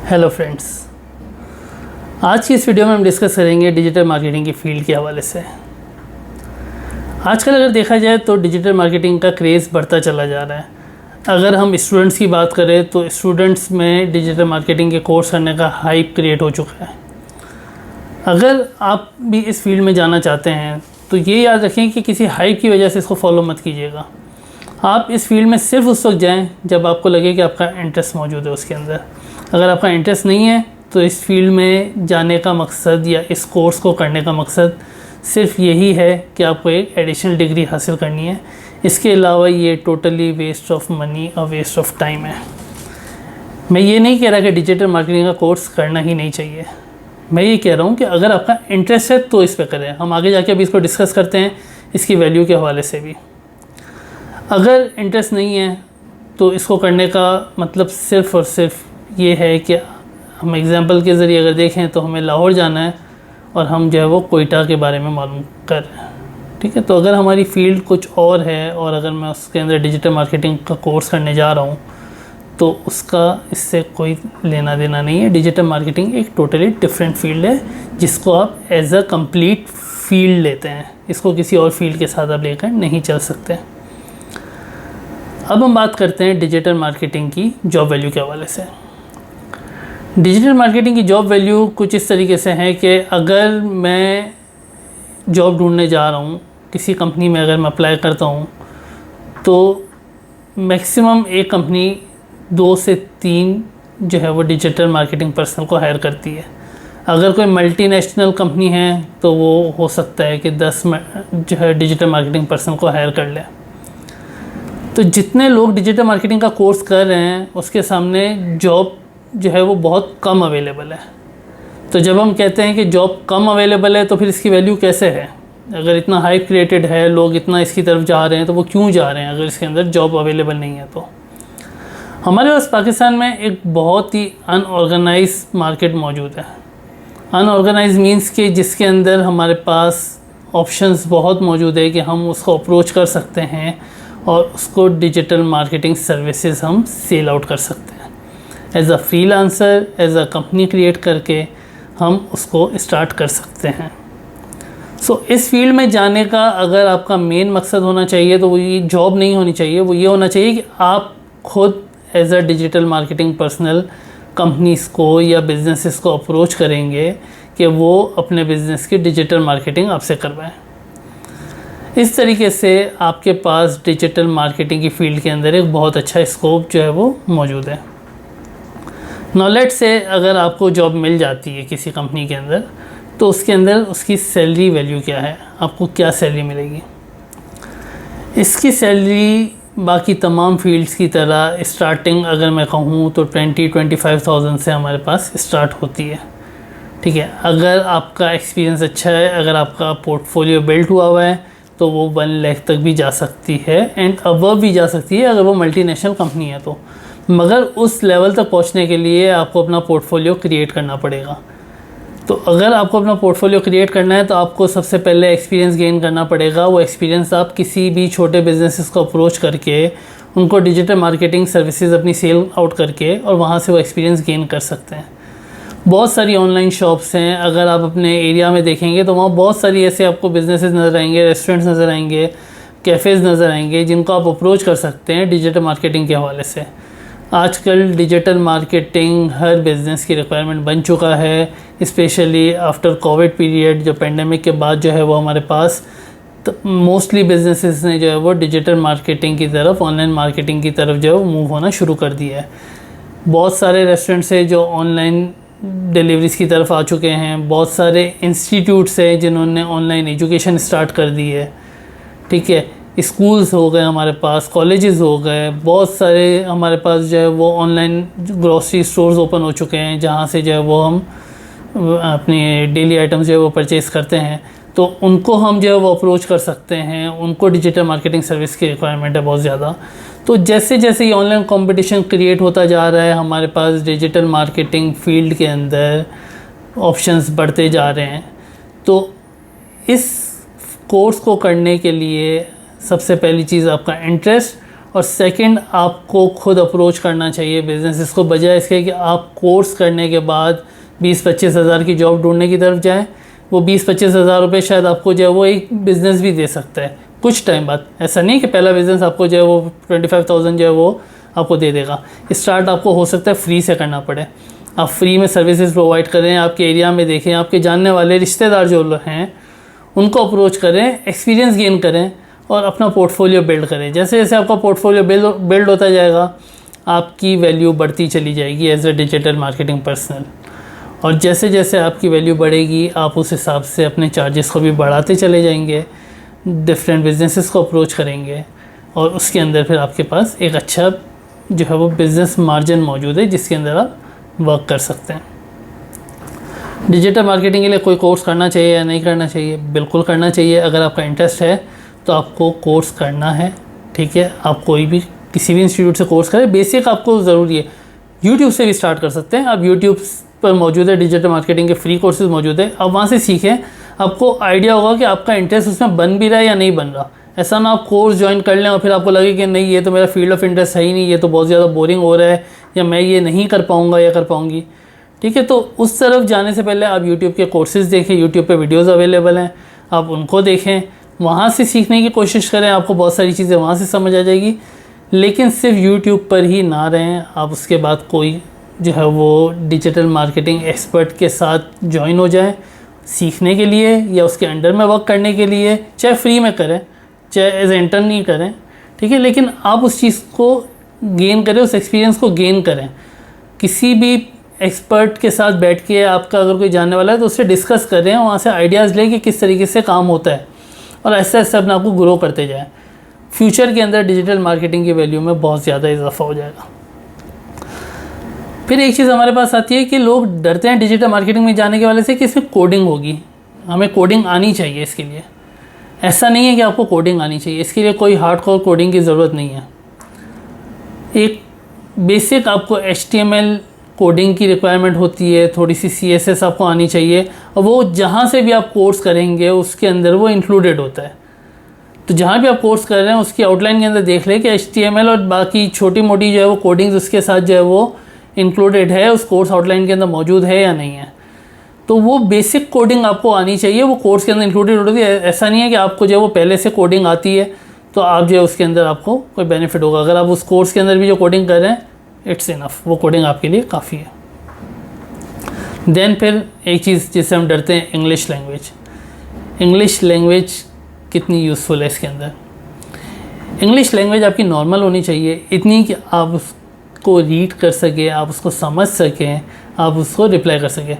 Hello friends, आज की इस वीडियो में हम डिस्कस करेंगे डिजिटल मार्केटिंग की फील्ड के हवाले से। आजकल अगर देखा जाए तो डिजिटल मार्केटिंग का क्रेज़ बढ़ता चला जा रहा है। अगर हम स्टूडेंट्स की बात करें तो स्टूडेंट्स में डिजिटल मार्केटिंग के कोर्स करने का हाइप क्रिएट हो चुका है। अगर आप भी इस फील्ड में जाना चाहते हैं तो ये याद रखें कि किसी हाइप की वजह से इसको फॉलो मत कीजिएगा। आप इस फील्ड में सिर्फ उस वक्त जाएं जब आपको लगे कि आपका इंटरेस्ट मौजूद है उसके अंदर। अगर आपका इंटरेस्ट नहीं है तो इस फील्ड में जाने का मकसद या इस कोर्स को करने का मकसद सिर्फ यही है कि आपको एक एडिशनल डिग्री हासिल करनी है। इसके अलावा ये टोटली वेस्ट ऑफ मनी और वेस्ट ऑफ टाइम है। मैं ये नहीं कह रहा कि डिजिटल मार्केटिंग का कोर्स करना ही नहीं चाहिए। मैं ये कह रहा हूँ कि अगर आपका इंटरेस्ट है तो इस पर करें। हम आगे जाके अभी इसको डिस्कस करते हैं इसकी वैल्यू के हवाले से भी। अगर इंटरेस्ट नहीं है तो इसको करने का मतलब सिर्फ़ और सिर्फ ये है कि हम एग्ज़ाम्पल के ज़रिए अगर देखें तो हमें लाहौर जाना है और हम जो है वो कोयटा के बारे में मालूम कर रहे हैं। ठीक है, तो अगर हमारी फ़ील्ड कुछ और है और अगर मैं उसके अंदर डिजिटल मार्केटिंग का कोर्स करने जा रहा हूँ तो उसका इससे कोई लेना देना नहीं है। डिजिटल मार्केटिंग एक टोटली डिफरेंट फील्ड है जिसको आप एज अ कंप्लीट फील्ड लेते हैं। इसको किसी और फील्ड के साथ आप लेकर नहीं चल सकते। अब हम बात करते हैं डिजिटल मार्केटिंग की जॉब वैल्यू के हवाले से। डिजिटल मार्केटिंग की जॉब वैल्यू कुछ इस तरीके से है कि अगर मैं जॉब ढूंढने जा रहा हूँ किसी कंपनी में, अगर मैं अप्लाई करता हूँ तो मैक्सिमम एक कंपनी 2 से 3 जो है वो डिजिटल मार्केटिंग पर्सन को हायर करती है। अगर कोई मल्टीनेशनल कंपनी है तो वो हो सकता है कि 10 जो है डिजिटल मार्केटिंग पर्सन को हायर कर ले। तो जितने लोग डिजिटल मार्केटिंग का कोर्स कर रहे हैं उसके सामने जॉब जो है वो बहुत कम अवेलेबल है। तो जब हम कहते हैं कि जॉब कम अवेलेबल है तो फिर इसकी वैल्यू कैसे है? अगर इतना हाइप क्रिएटेड है, लोग इतना इसकी तरफ जा रहे हैं तो वो क्यों जा रहे हैं अगर इसके अंदर जॉब अवेलेबल नहीं है? तो हमारे पास पाकिस्तान में एक बहुत ही अनऑर्गेनाइज मार्केट मौजूद है। अनऑर्गेनाइज मीन्स कि जिसके अंदर हमारे पास ऑप्शंस बहुत मौजूद है कि हम उसको अप्रोच कर सकते हैं और उसको डिजिटल मार्केटिंग सर्विसेज हम सेल आउट कर सकते हैं। As a freelancer, as a company create करके हम उसको स्टार्ट कर सकते हैं। सो इस फील्ड में जाने का अगर आपका मेन मकसद होना चाहिए तो वो ये जॉब नहीं होनी चाहिए, वो ये होना चाहिए कि आप खुद as a digital marketing personal companies को या बिजनेसेस को अप्रोच करेंगे कि वो अपने बिज़नेस की डिजिटल मार्केटिंग आपसे करवाएं। इस तरीके से आपके पास डिजिटल मार्केटिंग की फ़ील्ड के अंदर एक बहुत अच्छा स्कोप जो है वो मौजूद है। नॉलेज से अगर आपको जॉब मिल जाती है किसी कंपनी के अंदर तो उसके अंदर उसकी सैलरी वैल्यू क्या है, आपको क्या सैलरी मिलेगी? इसकी सैलरी बाकी तमाम फील्ड्स की तरह स्टार्टिंग अगर मैं कहूँ तो 20-25,000 से हमारे पास स्टार्ट होती है। ठीक है, अगर आपका एक्सपीरियंस अच्छा है, अगर आपका पोर्टफोलियो बिल्ड हुआ है तो वो 1 लाख तक भी जा सकती है एंड अबव भी जा सकती है अगर वो मल्टीनेशनल कंपनी है तो। मगर उस लेवल तक पहुंचने के लिए आपको अपना पोर्टफोलियो क्रिएट करना पड़ेगा। तो अगर आपको अपना पोर्टफोलियो क्रिएट करना है तो आपको सबसे पहले एक्सपीरियंस गेन करना पड़ेगा। वो एक्सपीरियंस आप किसी भी छोटे बिजनेसेस को अप्रोच करके उनको डिजिटल मार्केटिंग सर्विसेज अपनी सेल आउट करके और वहाँ से वो एक्सपीरियंस गेन कर सकते हैं। बहुत सारी ऑनलाइन शॉप्स हैं, अगर आप अपने एरिया में देखेंगे तो वहाँ बहुत सारी ऐसे आपको बिजनेसेस नज़र आएंगे, रेस्टोरेंट्स नज़र आएंगे, कैफ़ेज़ नज़र आएंगे जिनको आप अप्रोच कर सकते हैं डिजिटल मार्केटिंग के हवाले से। आजकल डिजिटल मार्केटिंग हर बिज़नेस की रिक्वायरमेंट बन चुका है, स्पेशली आफ्टर कोविड पीरियड। जो पेंडेमिक के बाद जो है वो हमारे पास मोस्टली बिजनेसेस ने जो है वो डिजिटल मार्केटिंग की तरफ, ऑनलाइन मार्केटिंग की तरफ जो है वो मूव होना शुरू कर दिया है। बहुत सारे रेस्टोरेंट्स हैं जो ऑनलाइन डिलीवरीज़ की तरफ आ चुके हैं। बहुत सारे इंस्टीट्यूट्स हैं जिन्होंने ऑनलाइन एजुकेशन स्टार्ट कर दी है। ठीक है, स्कूल्स हो गए हमारे पास, कॉलेजेस हो गए, बहुत सारे हमारे पास जो है वो ऑनलाइन ग्रॉसरी स्टोर्स ओपन हो चुके हैं जहाँ से जो है वो हम अपनी डेली आइटम्स जो है वो परचेज़ करते हैं। तो उनको हम जो है वो अप्रोच कर सकते हैं, उनको डिजिटल मार्केटिंग सर्विस की रिक्वायरमेंट है बहुत ज़्यादा। तो जैसे जैसे ये ऑनलाइन कंपटीशन क्रिएट होता जा रहा है हमारे पास डिजिटल मार्केटिंग फील्ड के अंदर ऑप्शंस बढ़ते जा रहे हैं। तो इस कोर्स को करने के लिए सबसे पहली चीज़ आपका इंटरेस्ट और सेकंड, आपको खुद अप्रोच करना चाहिए बिजनेस को, बजाय इसके कि आप कोर्स करने के बाद 20-25 हज़ार की जॉब ढूंढने की तरफ जाएं। वो 20-25 हज़ार रुपये शायद आपको जो है वो एक बिज़नेस भी दे सकता है कुछ टाइम बाद। ऐसा नहीं कि पहला बिज़नेस आपको जो है वो 25,000 जो है वो आपको दे देगा। स्टार्ट आपको हो सकता है फ्री से करना पड़े। आप फ्री में सर्विसेज प्रोवाइड करें, आपके एरिया में देखें, आपके जानने वाले रिश्तेदार जो लोग हैं उनको अप्रोच करें, एक्सपीरियंस गेन करें और अपना पोर्टफोलियो बिल्ड करें। जैसे जैसे आपका पोर्टफोलियो बिल्ड होता जाएगा, आपकी वैल्यू बढ़ती चली जाएगी as a digital marketing personal. और जैसे जैसे आपकी वैल्यू बढ़ेगी, आप उस हिसाब से अपने चार्जेस को भी बढ़ाते चले जाएंगे, डिफरेंट बिजनेसेस को अप्रोच करेंगे और उसके अंदर फिर आपके पास एक अच्छा जो है वो बिज़नेस मार्जिन मौजूद है जिसके अंदर आप वर्क कर सकते हैं। डिजिटल मार्केटिंग के लिए कोई कोर्स करना चाहिए या नहीं करना चाहिए? बिल्कुल करना चाहिए। अगर आपका इंटरेस्ट है तो आपको कोर्स करना है, ठीक है। आप कोई भी किसी भी इंस्टीट्यूट से कोर्स करें, बेसिक आपको ज़रूरी है। यूट्यूब से भी स्टार्ट कर सकते हैं आप, यूट्यूब पर मौजूद है डिजिटल मार्केटिंग के फ्री कोर्सेज मौजूद है, आप वहाँ से सीखें। आपको आइडिया होगा कि आपका इंटरेस्ट उसमें बन भी रहा है या नहीं बन रहा। ऐसा ना आप कोर्स ज्वाइन कर लें और फिर आपको लगे कि नहीं ये तो मेरा फील्ड ऑफ इंटरेस्ट है ही नहीं, ये तो बहुत ज़्यादा बोरिंग हो रहा है या मैं ये नहीं कर पाऊँगा या कर पाऊँगी, ठीक है। तो उस तरफ जाने से पहले आप यूट्यूब के कोर्सेज़ देखें, यूट्यूब पे वीडियोज़ अवेलेबल हैं, आप उनको देखें, वहाँ से सीखने की कोशिश करें। आपको बहुत सारी चीज़ें वहाँ से समझ आ जाएगी। लेकिन सिर्फ यूट्यूब पर ही ना रहें, आप उसके बाद कोई जो है वो डिजिटल मार्केटिंग एक्सपर्ट के साथ ज्वाइन हो जाएं सीखने के लिए या उसके अंडर में वर्क करने के लिए, चाहे फ्री में करें चाहे एज इंटर्न ही करें, ठीक है। लेकिन आप उस चीज़ को गेन करें, उस एक्सपीरियंस को गेन करें। किसी भी एक्सपर्ट के साथ बैठ के आपका अगर कोई जानने वाला है तो उससे डिस्कस करें, वहाँ से आइडियाज़ लें कि किस तरीके से काम होता है और ऐसे ऐसे अपने आपको ग्रो करते जाएं। फ्यूचर के अंदर डिजिटल मार्केटिंग की वैल्यू में बहुत ज़्यादा इजाफा हो जाएगा। फिर एक चीज़ हमारे पास आती है कि लोग डरते हैं डिजिटल मार्केटिंग में जाने के वाले से कि इसमें कोडिंग होगी, हमें कोडिंग आनी चाहिए इसके लिए। ऐसा नहीं है कि आपको कोडिंग आनी चाहिए, इसके लिए कोई हार्डकोर कोडिंग की ज़रूरत नहीं है। एक बेसिक आपको HTML कोडिंग की रिक्वायरमेंट होती है, थोड़ी सी CSS आपको आनी चाहिए और वो जहाँ से भी आप कोर्स करेंगे उसके अंदर वो इंक्लूडेड होता है। तो जहाँ भी आप कोर्स कर रहे हैं उसकी आउटलाइन के अंदर देख लें कि HTML और बाकी छोटी मोटी जो है वो कोडिंग्स उसके साथ जो है वो इंक्लूडेड है, उस कोर्स आउटलाइन के अंदर मौजूद है या नहीं है। तो वो बेसिक कोडिंग आपको आनी चाहिए, वो कोर्स के अंदर इंक्लूडेड होती है। ऐसा नहीं है कि आपको जो है वो पहले से कोडिंग आती है तो आप जो है उसके अंदर आपको कोई बेनिफिट होगा। अगर आप उस कोर्स के अंदर भी जो कोडिंग कर रहे हैं, इट्स इनफ, वो कोडिंग आपके लिए काफ़ी है। देन फिर एक चीज़ जिससे हम डरते हैं, इंग्लिश लैंग्वेज। इंग्लिश लैंग्वेज कितनी यूज़फुल है इसके अंदर? इंग्लिश लैंग्वेज आपकी नॉर्मल होनी चाहिए, इतनी कि आप उसको रीड कर सकें, आप उसको समझ सकें, आप उसको रिप्लाई कर सकें।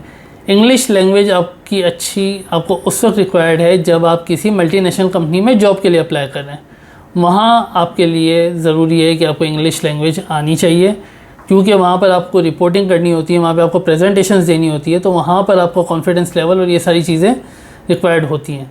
इंग्लिश लैंग्वेज आपकी अच्छी आपको उस वक्त रिक्वायर्ड है जब आप किसी मल्टीनेशनल कंपनी में जॉब के लिए अप्लाई कर रहे हैं। वहाँ आपके लिए ज़रूरी है कि आपको इंग्लिश लैंग्वेज आनी चाहिए, क्योंकि वहाँ पर आपको रिपोर्टिंग करनी होती है, वहाँ पे आपको प्रेजेंटेशंस देनी होती है, तो वहाँ पर आपको कॉन्फिडेंस लेवल और ये सारी चीज़ें रिक्वायर्ड होती हैं।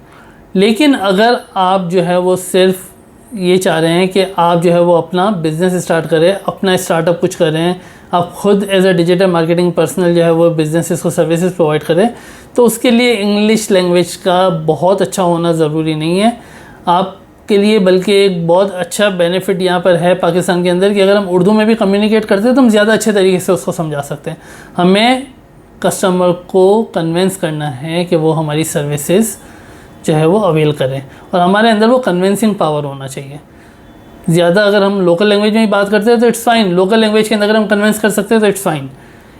लेकिन अगर आप जो है वो सिर्फ ये चाह रहे हैं कि आप जो है वो अपना बिज़नेस स्टार्ट करें, अपना स्टार्टअप कुछ कर रहे हैं, आप खुद as a digital marketing personal जो है वो बिज़नेसेस को सर्विसेज प्रोवाइड करें, तो उसके लिए इंग्लिश लैंग्वेज का बहुत अच्छा होना ज़रूरी नहीं है आपके लिए। बल्कि एक बहुत अच्छा बेनिफिट यहाँ पर है पाकिस्तान के अंदर कि अगर हम उर्दू में भी कम्युनिकेट करते हैं तो हम ज़्यादा अच्छे तरीके से उसको समझा सकते हैं। हमें कस्टमर को कन्विंस करना है कि वो हमारी सर्विसेज जो है वो अवेल करें और हमारे अंदर वो कन्विंसिंग पावर होना चाहिए। ज़्यादा अगर हम लोकल लैंग्वेज में ही बात करते हैं तो इट्स फाइन, लोकल लैंग्वेज के अंदर अगर हम कन्विंस कर सकते हैं तो इट्स फाइन।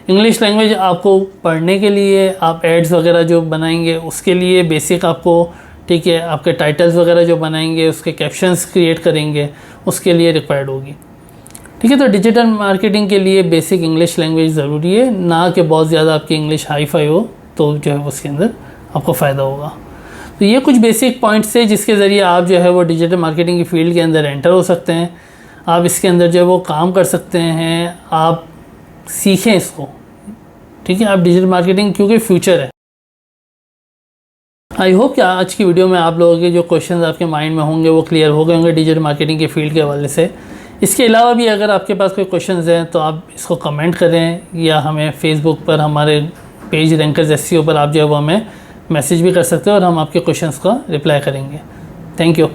इंग्लिश लैंग्वेज आपको पढ़ने के लिए, आप एड्स वगैरह जो बनाएंगे उसके लिए बेसिक आपको, ठीक है, आपके टाइटल्स वगैरह जो बनाएंगे उसके कैप्शंस क्रिएट करेंगे उसके लिए रिक्वायर्ड होगी, ठीक है। तो डिजिटल मार्केटिंग के लिए बेसिक इंग्लिश लैंग्वेज ज़रूरी है, ना कि बहुत ज़्यादा आपकी इंग्लिश हाई फाई हो तो जो है उसके अंदर आपको फ़ायदा होगा। तो ये कुछ बेसिक पॉइंट्स है जिसके ज़रिए आप जो है वो डिजिटल मार्केटिंग की फील्ड के अंदर एंटर हो सकते हैं। आप इसके अंदर जो है वो काम कर सकते हैं, आप सीखें इसको, ठीक है। आप डिजिटल मार्केटिंग क्योंकि फ्यूचर है। आई होप कि आज की वीडियो में आप लोगों के जो क्वेश्चंस आपके माइंड में होंगे वो क्लियर हो गए होंगे डिजिटल मार्केटिंग के फील्ड के हवाले से। इसके अलावा भी अगर आपके पास कोई क्वेश्चंस हैं तो आप इसको कमेंट करें या हमें फेसबुक पर हमारे पेज रैंकर्स SEO पर आप जो है वो हमें मैसेज भी कर सकते हो और हम आपके क्वेश्चंस का रिप्लाई करेंगे। Thank you.